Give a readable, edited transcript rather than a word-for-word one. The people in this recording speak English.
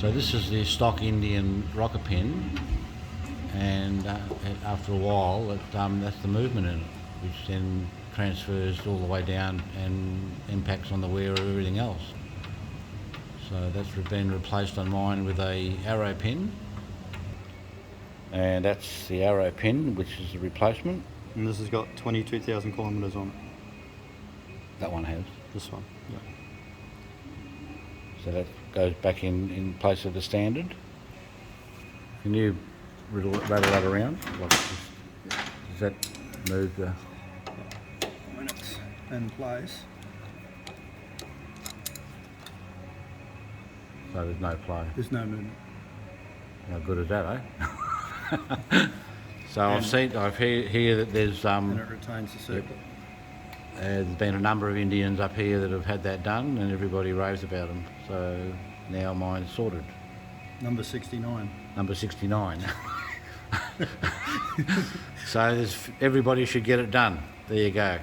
So this is the stock Indian rocker pin, and after a while that's the movement in it, which then transfers all the way down and impacts on the wear of everything else. So that's been replaced on mine with a arrow pin, and that's the arrow pin, which is the replacement. And this has got 22,000 kilometres on it. That one has. This one, yeah. So that goes back in place of the standard. Can you rattle that around? Does that move the... When it's in place. So there's no play. There's no movement. How good is that, eh? So I've hear that there's And it retains the circle. there's been a number of Indians up here that have had that done, and everybody raves about them. So now mine's sorted. Number 69. Number 69. So everybody should get it done. There you go.